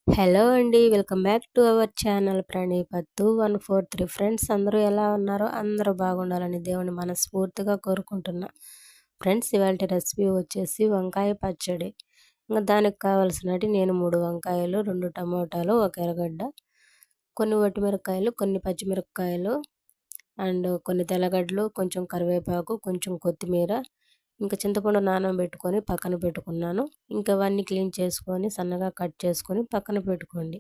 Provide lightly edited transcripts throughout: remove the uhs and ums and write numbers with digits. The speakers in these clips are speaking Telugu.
హలో అండి. Welcome back to our channel ప్రణీపత్తు 143. ఫ్రెండ్స్ అందరూ ఎలా ఉన్నారో అందరూ బాగుండాలని దేవుని మనస్ఫూర్తిగా కోరుకుంటున్నా. ఫ్రెండ్స్ ఇవాల్టి రెసిపీ వచ్చేసి వంకాయ పచ్చడి. దానికి కావాల్సినవి నేను 3 వంకాయలు, 2 టమోటాలు, 1 ఎర్రగడ్డ, కొన్ని వట్టిమిరపకాయలు, కొన్ని పచ్చిమిరపకాయలు అండ్ కొన్ని తెల్లగడ్డలు, కొంచెం కరివేపాకు, కొంచెం కొత్తిమీర, ఇంకా చింతపండు నానబెట్టుకొని పక్కన పెట్టుకున్నాను. ఇంకా అవన్నీ క్లీన్ చేసుకొని సన్నగా కట్ చేసుకొని పక్కన పెట్టుకోండి.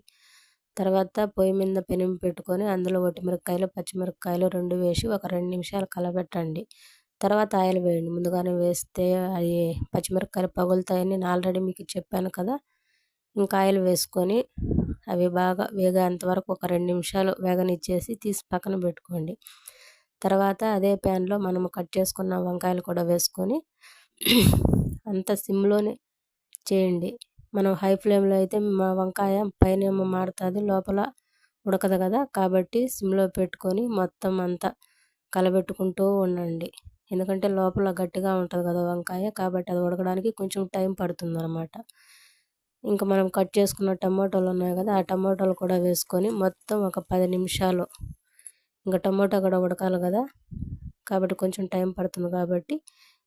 తర్వాత పొయ్యి మీద పెనం పెట్టుకొని అందులో వట్టిమిరపకాయలు, పచ్చిమిరపకాయలు 2 వేసి ఒక 2 నిమిషాలు కలబెట్టండి. తర్వాత ఆయిల్ వేయండి. ముందుగానే వేస్తే అవి పచ్చిమిరపకాయలు పగులుతాయని నేను ఆల్రెడీ మీకు చెప్పాను కదా. ఇంకా ఆయిల్ వేసుకొని అవి బాగా వేగేంత వరకు ఒక 2 నిమిషాలు వేగనిచ్చేసి తీసి పక్కన పెట్టుకోండి. తర్వాత అదే ప్యాన్లో మనము కట్ చేసుకున్న వంకాయలు కూడా వేసుకొని అంతా సిమ్లోనే చేయండి. మనం హై ఫ్లేమ్లో అయితే మా వంకాయ పైనేమో మాడుతుంది, లోపల ఉడకదు కదా. కాబట్టి సిమ్లో పెట్టుకొని మొత్తం అంతా కలబెట్టుకుంటూ ఉండండి. ఎందుకంటే లోపల గట్టిగా ఉంటుంది కదా వంకాయ, కాబట్టి అది ఉడకడానికి కొంచెం టైం పడుతుంది అన్నమాట. ఇంకా మనం కట్ చేసుకున్న టమోటాలు ఉన్నాయి కదా, ఆ టమోటాలు కూడా వేసుకొని మొత్తం ఒక 10 నిమిషాలు, ఇంకా టమోటా కూడా ఉడకాలి కదా, కాబట్టి కొంచెం టైం పడుతుంది. కాబట్టి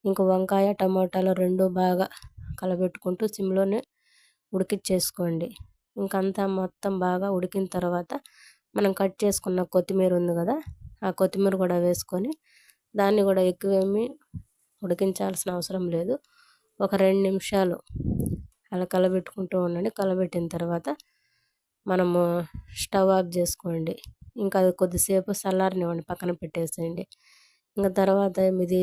ఇంకా వంకాయ టమోటాలు 2 బాగా కలబెట్టుకుంటూ సిమ్లోనే ఉడికిచ్చేసుకోండి. ఇంకంతా మొత్తం బాగా ఉడికిన తర్వాత మనం కట్ చేసుకున్న కొత్తిమీర ఉంది కదా, ఆ కొత్తిమీర కూడా వేసుకొని దాన్ని కూడా ఎక్కువేమీ ఉడికించాల్సిన అవసరం లేదు. ఒక 2 నిమిషాలు అలా కలబెట్టుకుంటూ ఉండండి. కలబెట్టిన తర్వాత మనము స్టవ్ ఆఫ్ చేసుకోండి. ఇంకా అది కొద్దిసేపు చల్లారనివ్వండి, పక్కన పెట్టేసేయండి. ఇంకా తర్వాత ఇది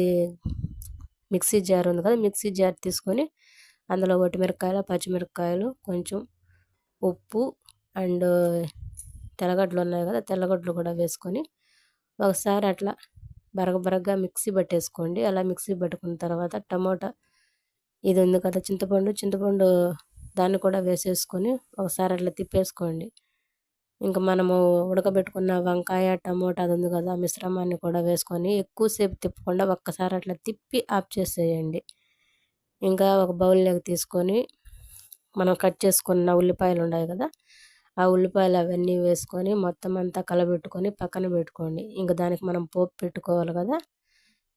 మిక్సీ జార్ ఉంది కదా, మిక్సీ జార్ తీసుకొని అందులో వట్టిమిరపకాయలు, పచ్చిమిరపకాయలు, కొంచెం ఉప్పు అండ్ తెల్లగడ్డలు ఉన్నాయి కదా, తెల్లగడ్డలు కూడా వేసుకొని ఒకసారి అట్లా బరగబరగ్గా మిక్సీ పట్టేసుకోండి. అలా మిక్సీ పట్టుకున్న తర్వాత టమోటా ఇది ఉంది కదా, చింతపండు దాన్ని కూడా వేసేసుకొని ఒకసారి అట్లా తిప్పేసుకోండి. ఇంకా మనము ఉడకబెట్టుకున్న వంకాయ టమోటా అది ఉంది కదా, ఆ మిశ్రమాన్ని కూడా వేసుకొని ఎక్కువసేపు తిప్పకుండా ఒక్కసారి అట్లా తిప్పి ఆఫ్ చేసేయండి. ఇంకా ఒక బౌల్లోకి తీసుకొని మనం కట్ చేసుకున్న ఉల్లిపాయలు ఉన్నాయి కదా, ఆ ఉల్లిపాయలు అవన్నీ వేసుకొని మొత్తం అంతా కలబెట్టుకొని పక్కన పెట్టుకోండి. ఇంకా దానికి మనం పోపు పెట్టుకోవాలి కదా.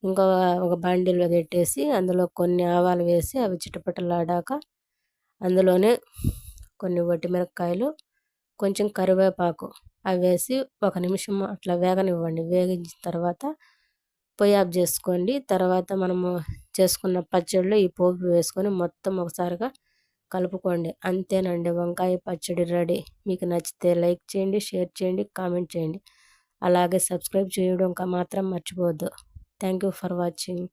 ఇంకా ఒక బాండిలో పెట్టేసి అందులో కొన్ని ఆవాలు వేసి అవి చిటపటలాడాక అందులోనే కొన్ని వట్టిమిరపకాయలు, కొంచెం కరివేపాకు అవి వేసి 1 నిమిషం అట్లా వేగనివ్వండి. వేగించిన తర్వాత పొయ్యి ఆఫ్ చేసుకోండి. తర్వాత మనము చేసుకున్న పచ్చడిలో ఈ పోపు వేసుకొని మొత్తం ఒకసారిగా కలుపుకోండి. అంతేనండి, వంకాయ పచ్చడి రెడీ. మీకు నచ్చితే లైక్ చేయండి, షేర్ చేయండి, కామెంట్ చేయండి. అలాగే సబ్స్క్రైబ్ చేయడం మాత్రం మర్చిపోవద్దు. Thank you for watching.